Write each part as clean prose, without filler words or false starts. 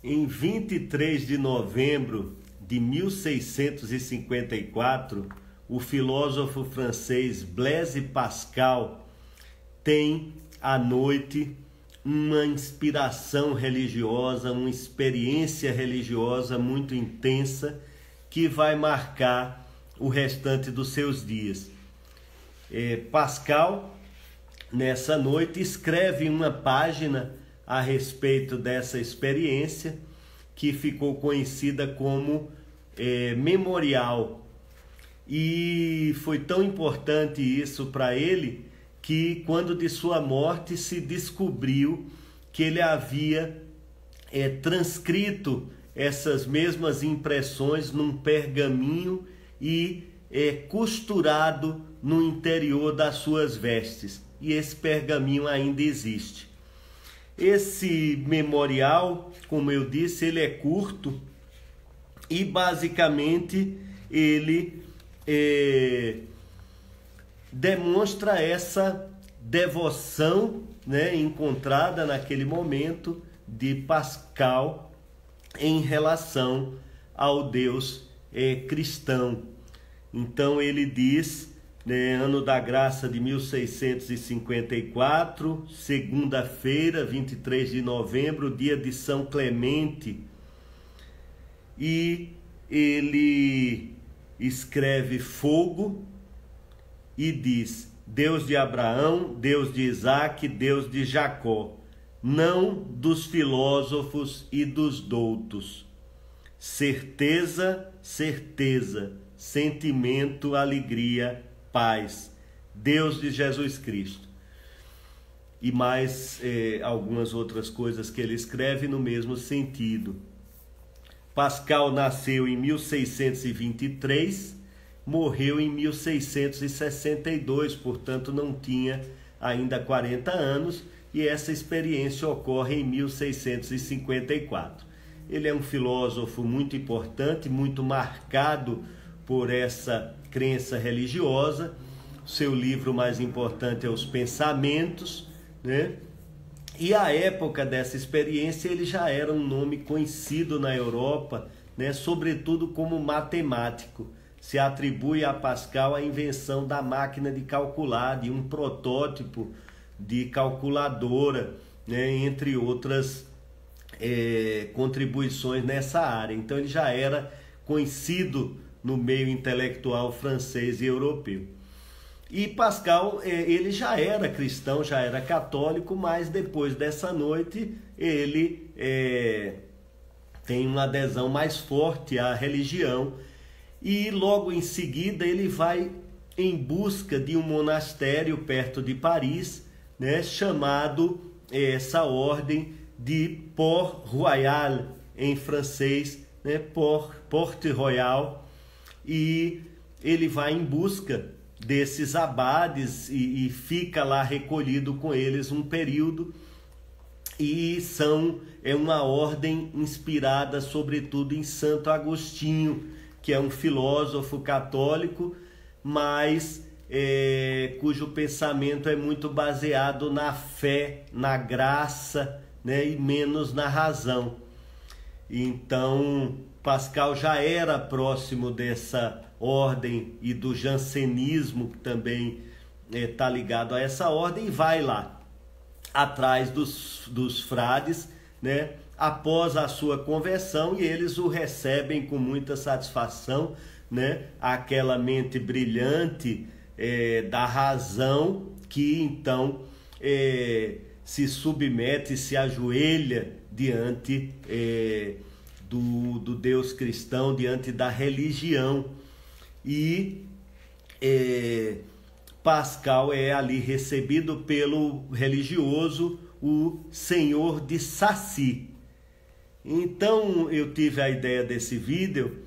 Em 23 de novembro de 1654, o filósofo francês Blaise Pascal tem à noite uma inspiração religiosa, uma experiência religiosa muito intensa que vai marcar o restante dos seus dias. Pascal, nessa noite, escreve uma página a respeito dessa experiência que ficou conhecida como Memorial. E foi tão importante isso para ele que, quando de sua morte, se descobriu que ele havia transcrito essas mesmas impressões num pergaminho e costurado no interior das suas vestes. E esse pergaminho ainda existe. Esse memorial, como eu disse, ele é curto e basicamente ele demonstra essa devoção, encontrada naquele momento de Pascal em relação ao Deus cristão. Então ele diz, ano da graça de 1654, segunda-feira, 23 de novembro, dia de São Clemente, e ele escreve fogo e diz: Deus de Abraão, Deus de Isaque, Deus de Jacó, não dos filósofos e dos doutos. Certeza, certeza, sentimento, alegria, paz, Deus de Jesus Cristo. E mais algumas outras coisas que ele escreve no mesmo sentido. Pascal nasceu em 1623, morreu em 1662, portanto não tinha ainda 40 anos, e essa experiência ocorre em 1654. Ele é um filósofo muito importante, muito marcado por essa crença religiosa. Seu livro mais importante é Os Pensamentos, E à época dessa experiência ele já era um nome conhecido na Europa, sobretudo como matemático. Se atribui a Pascal a invenção da máquina de calcular, de um protótipo de calculadora, entre outras contribuições nessa área. Então ele já era conhecido no meio intelectual francês e europeu. E Pascal, ele já era cristão, já era católico, mas depois dessa noite ele tem uma adesão mais forte à religião, e logo em seguida ele vai em busca de um monastério perto de Paris, chamado essa ordem de Port-Royal, em francês, Porte-Royal, e ele vai em busca desses abades e fica lá recolhido com eles um período, e é uma ordem inspirada sobretudo em Santo Agostinho, que é um filósofo católico, mas cujo pensamento é muito baseado na fé, na graça, e menos na razão. Então Pascal já era próximo dessa ordem e do jansenismo, que também está ligado a essa ordem, e vai lá atrás dos frades, após a sua conversão, e eles o recebem com muita satisfação, aquela mente brilhante da razão, que então se submete, se ajoelha diante do Deus cristão, diante da religião. E Pascal é ali recebido pelo religioso, o Senhor de Saci. Então eu tive a ideia desse vídeo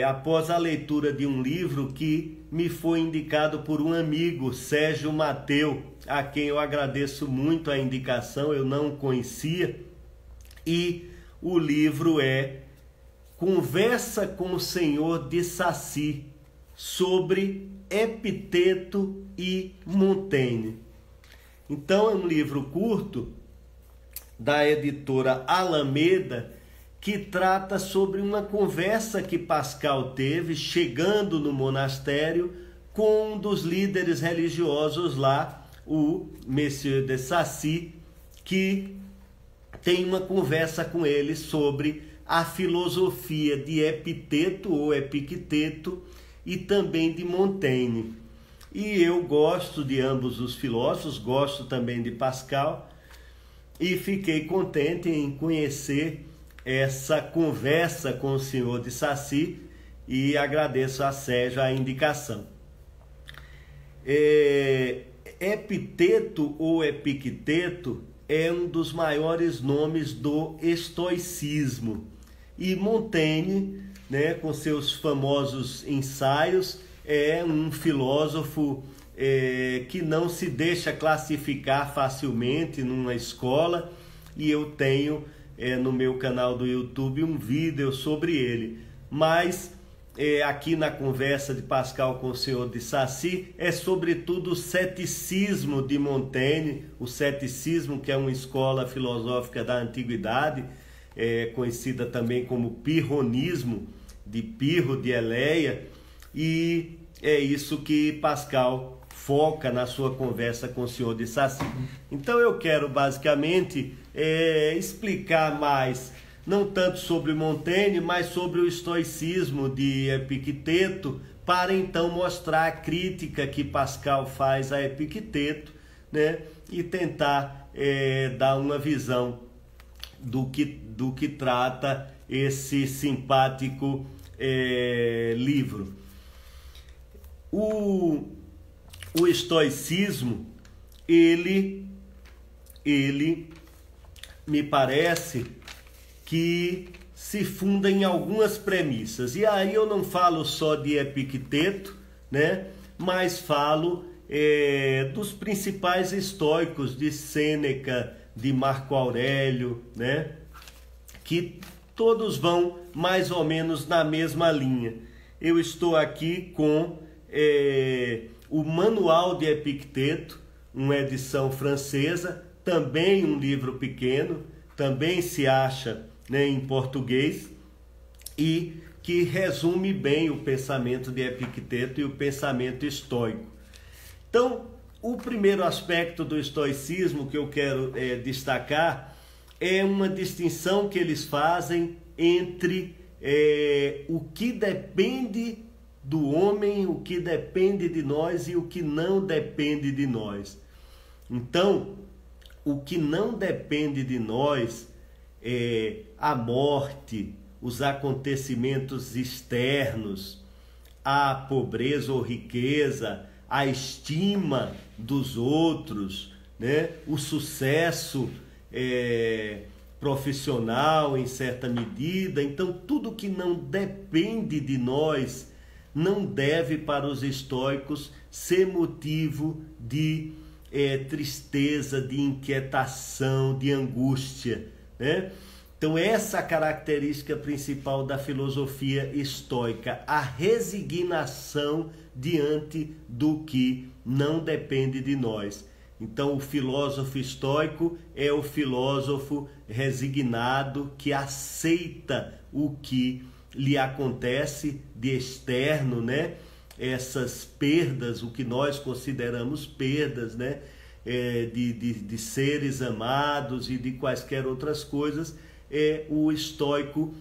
após a leitura de um livro que me foi indicado por um amigo, Sérgio Mateu, a quem eu agradeço muito a indicação, eu não conhecia, e o livro é Conversa com o Senhor de Saci, sobre Epiteto e Montaigne. Então é um livro curto da editora Alameda, que trata sobre uma conversa que Pascal teve chegando no monastério com um dos líderes religiosos lá, o Monsieur de Sacy, que tem uma conversa com ele sobre a filosofia de Epiteto ou Epicteto e também de Montaigne. E eu gosto de ambos os filósofos, gosto também de Pascal, e fiquei contente em conhecer essa conversa com o senhor de Sacy e agradeço a Sérgio a indicação. Epiteto ou Epicteto é um dos maiores nomes do estoicismo. E Montaigne, né, com seus famosos ensaios, é um filósofo que não se deixa classificar facilmente numa escola, e eu tenho no meu canal do YouTube um vídeo sobre ele. Mas aqui na conversa de Pascal com o senhor de Sacy é sobretudo o ceticismo de Montaigne, o ceticismo, que é uma escola filosófica da antiguidade, conhecida também como pirronismo, de Pirro de Eleia, e é isso que Pascal foca na sua conversa com o senhor de Sacy. Então eu quero basicamente explicar mais, não tanto sobre Montaigne, mas sobre o estoicismo de Epicteto, para então mostrar a crítica que Pascal faz a Epicteto, né, e tentar dar uma visão do que trata esse simpático livro. O estoicismo, ele me parece que se funda em algumas premissas. E aí eu não falo só de Epicteto, né? Mas falo dos principais estoicos, de Sêneca, de Marco Aurélio, né? Que todos vão mais ou menos na mesma linha. Eu estou aqui com o Manual de Epicteto, uma edição francesa, também um livro pequeno, também se acha, né, em português, e que resume bem o pensamento de Epicteto e o pensamento estoico. Então, o primeiro aspecto do estoicismo que eu quero destacar é uma distinção que eles fazem entre o que depende do homem, o que depende de nós e o que não depende de nós. Então, o que não depende de nós é a morte, os acontecimentos externos, a pobreza ou riqueza, a estima dos outros, né? O sucesso profissional em certa medida. Então, tudo que não depende de nós não deve, para os estoicos, ser motivo de tristeza, de inquietação, de angústia, né? Então essa é a característica principal da filosofia estoica, a resignação diante do que não depende de nós. Então o filósofo estoico é o filósofo resignado, que aceita o que lhe acontece de externo, né? Essas perdas, o que nós consideramos perdas, né? De seres amados e de quaisquer outras coisas, o estoico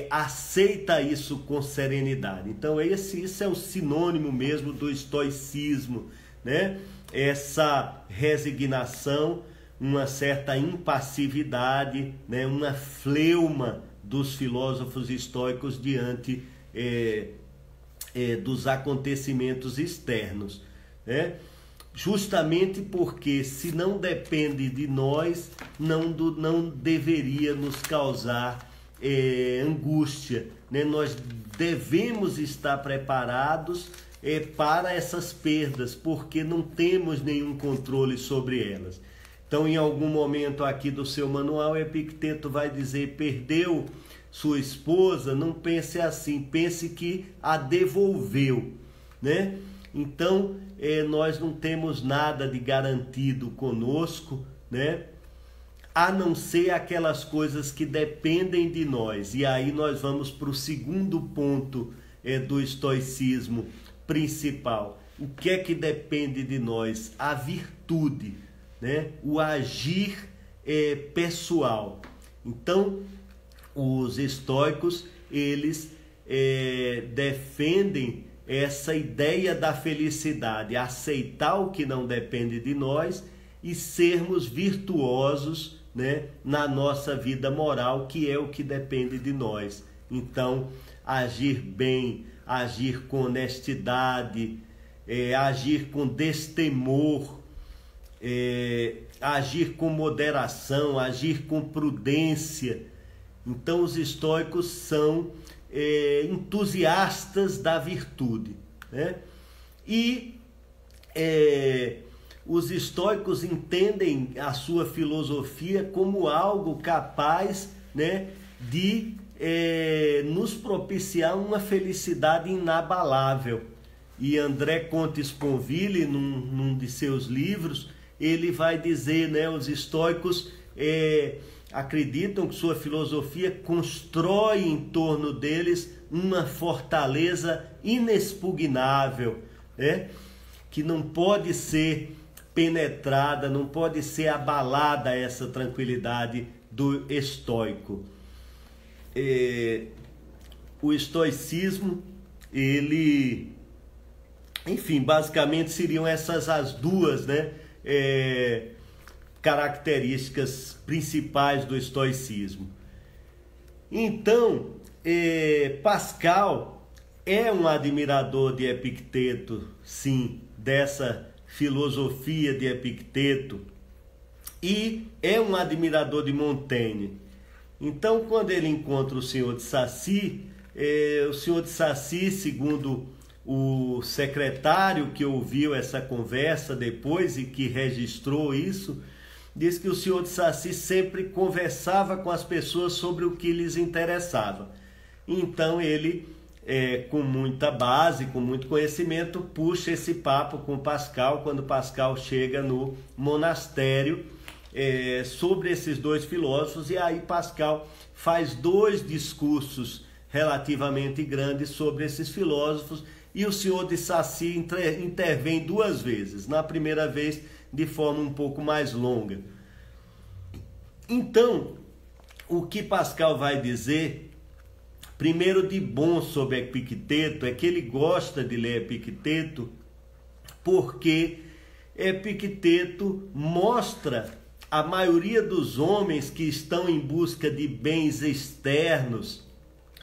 aceita isso com serenidade. Então isso é um sinônimo mesmo do estoicismo, né? Essa resignação, uma certa impassividade, né? Uma fleuma dos filósofos estoicos diante dos acontecimentos externos, né? Justamente porque, se não depende de nós, não deveria nos causar angústia, né? Nós devemos estar preparados para essas perdas, porque não temos nenhum controle sobre elas. Então, em algum momento aqui do seu manual, Epicteto vai dizer: perdeu sua esposa, não pense assim, pense que a devolveu, né? Então, nós não temos nada de garantido conosco, né? a não ser aquelas coisas que dependem de nós. E aí nós vamos para o segundo ponto do estoicismo principal. O que é que depende de nós? A virtude, né? O agir pessoal. Então, os estoicos, eles defendem essa ideia da felicidade, aceitar o que não depende de nós e sermos virtuosos, né, na nossa vida moral, que é o que depende de nós. Então, agir bem, agir com honestidade, agir com destemor, agir com moderação, agir com prudência. Então, os estoicos são entusiastas da virtude, né? E os estoicos entendem a sua filosofia como algo capaz, né, de nos propiciar uma felicidade inabalável. E André Comte Sponville, num de seus livros, ele vai dizer, né, os estoicos acreditam que sua filosofia constrói em torno deles uma fortaleza inexpugnável, né, que não pode ser penetrada, não pode ser abalada essa tranquilidade do estoico. O estoicismo, ele, enfim, basicamente seriam essas as duas, né, características principais do estoicismo. Então, Pascal é um admirador de Epicteto, sim, dessa filosofia de Epicteto, e é um admirador de Montaigne. Então, quando ele encontra o senhor de Sacy, o senhor de Sacy, segundo o secretário que ouviu essa conversa depois e que registrou isso, diz que o senhor de Sacy sempre conversava com as pessoas sobre o que lhes interessava. Então ele, com muita base, com muito conhecimento, puxa esse papo com Pascal, quando Pascal chega no monastério, sobre esses dois filósofos, e aí Pascal faz 2 discursos relativamente grandes sobre esses filósofos, e o senhor de Sacy intervém 2 vezes, na primeira vez de forma um pouco mais longa. Então, o que Pascal vai dizer, primeiro de bom sobre Epicteto, é que ele gosta de ler Epicteto, porque Epicteto mostra a maioria dos homens que estão em busca de bens externos,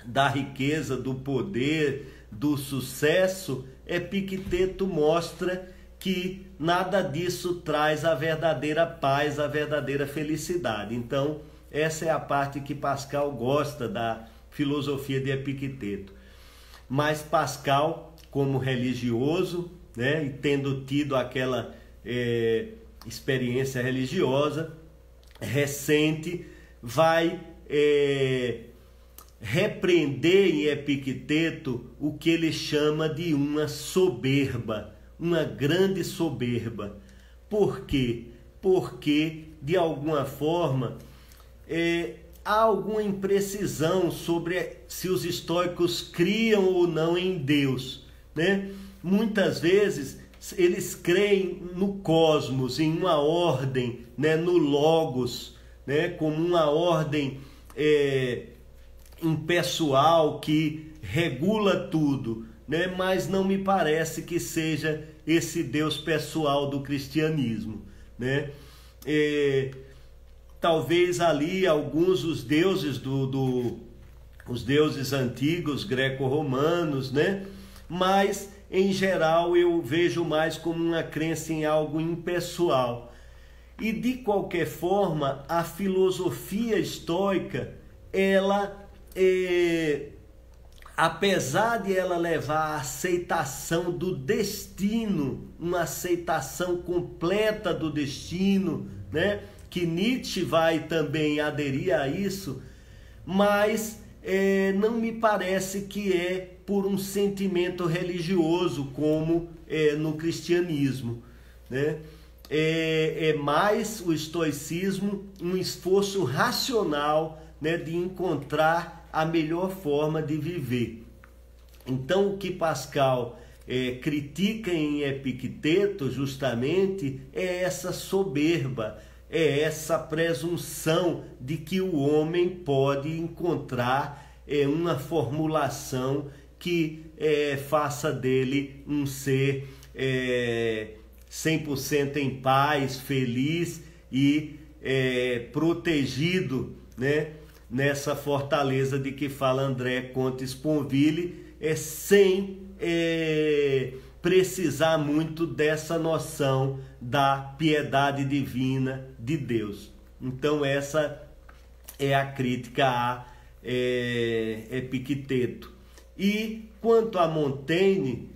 da riqueza, do poder, do sucesso. Epicteto mostra que nada disso traz a verdadeira paz, a verdadeira felicidade. Então, essa é a parte que Pascal gosta da filosofia de Epicteto. Mas Pascal, como religioso, né, e tendo tido aquela experiência religiosa recente, vai repreender em Epicteto o que ele chama de uma soberba, uma grande soberba. Por quê? Porque, de alguma forma, há alguma imprecisão sobre se os estoicos criam ou não em Deus, né? Muitas vezes eles creem no cosmos, em uma ordem, né, no logos, né, como uma ordem impessoal que regula tudo, né, mas não me parece que seja esse Deus pessoal do cristianismo, né? Talvez ali alguns os deuses os deuses antigos greco-romanos, né? Mas em geral eu vejo mais como uma crença em algo impessoal. E de qualquer forma, a filosofia estoica, ela, apesar de ela levar à aceitação do destino, uma aceitação completa do destino, né? Que Nietzsche vai também aderir a isso, mas não me parece que é por um sentimento religioso como no cristianismo, né? é mais o estoicismo um esforço racional, né, de encontrar a melhor forma de viver. Então, o que Pascal critica em Epicteto justamente é essa soberba, é essa presunção de que o homem pode encontrar uma formulação que faça dele um ser 100% em paz, feliz e protegido, né, nessa fortaleza de que fala André Comte Sponville, sem precisar muito dessa noção da piedade divina de Deus. Então essa é a crítica a Epicteto. E quanto a Montaigne,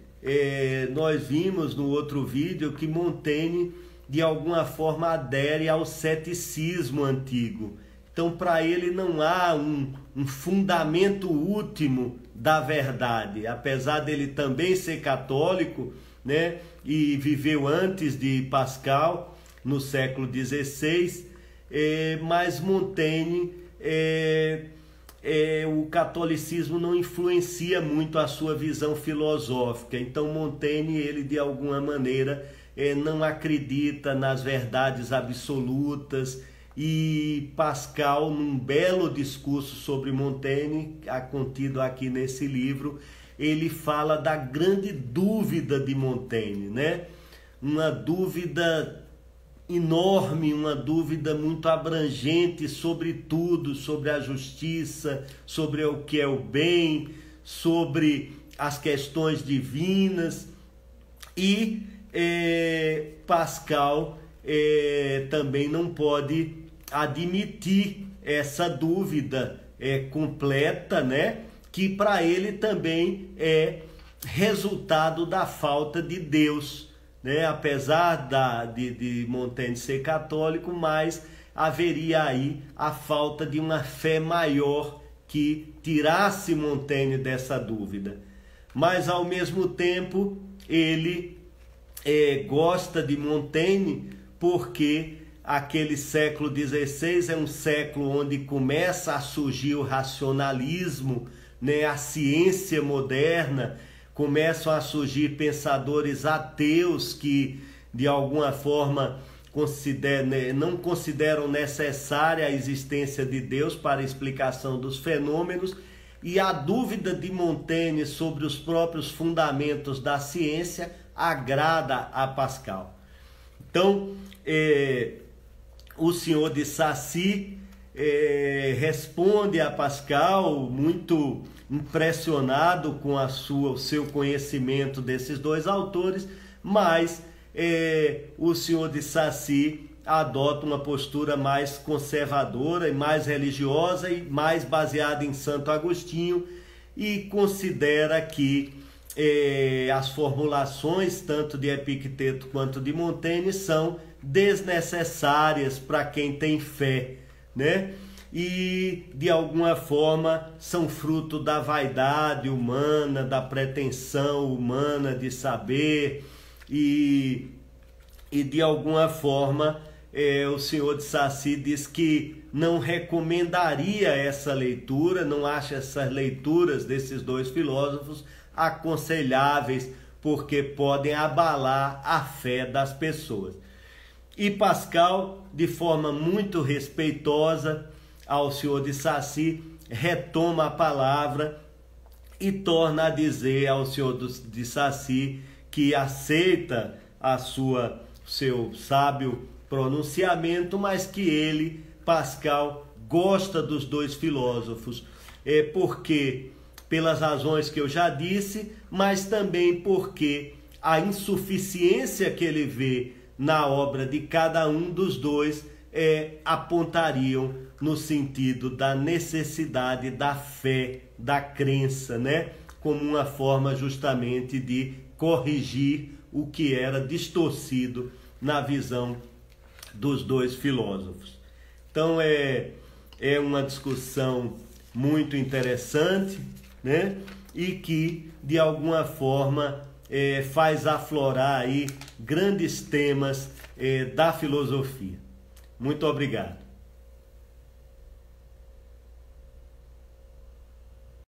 nós vimos no outro vídeo que Montaigne de alguma forma adere ao ceticismo antigo. Então, para ele não há um fundamento último da verdade, apesar dele também ser católico, né, e viveu antes de Pascal, no século XVI, mas Montaigne, o catolicismo não influencia muito a sua visão filosófica. Então Montaigne, ele de alguma maneira não acredita nas verdades absolutas, e Pascal, num belo discurso sobre Montaigne, contido aqui nesse livro, ele fala da grande dúvida de Montaigne, né? Uma dúvida enorme, uma dúvida muito abrangente sobre tudo, sobre a justiça, sobre o que é o bem, sobre as questões divinas. E Pascal também não pode admitir essa dúvida completa, né? Que para ele também é resultado da falta de Deus, né? Apesar de Montaigne ser católico, mas haveria aí a falta de uma fé maior que tirasse Montaigne dessa dúvida. Mas ao mesmo tempo ele gosta de Montaigne porque aquele século XVI é um século onde começa a surgir o racionalismo, né? A ciência moderna, começam a surgir pensadores ateus que de alguma forma não consideram necessária a existência de Deus para a explicação dos fenômenos, e a dúvida de Montaigne sobre os próprios fundamentos da ciência agrada a Pascal. Então, o senhor de Sacy responde a Pascal muito impressionado com o seu conhecimento desses dois autores, mas o senhor de Sacy adota uma postura mais conservadora e mais religiosa e mais baseada em Santo Agostinho, e considera que as formulações tanto de Epicteto quanto de Montaigne são desnecessárias para quem tem fé, né? E de alguma forma são fruto da vaidade humana, da pretensão humana de saber, e de alguma forma o senhor de Sacy diz que não recomendaria essa leitura, não acha essas leituras desses dois filósofos aconselháveis, porque podem abalar a fé das pessoas. E Pascal, de forma muito respeitosa ao senhor de Sacy, retoma a palavra e torna a dizer ao senhor de Sacy que aceita seu sábio pronunciamento, mas que ele, Pascal, gosta dos dois filósofos, porque pelas razões que eu já disse, mas também porque a insuficiência que ele vê na obra de cada um dos dois apontariam no sentido da necessidade da fé, da crença, né? Como uma forma justamente de corrigir o que era distorcido na visão dos dois filósofos. Então é uma discussão muito interessante, né? E que de alguma forma faz aflorar aí grandes temas da filosofia. Muito obrigado.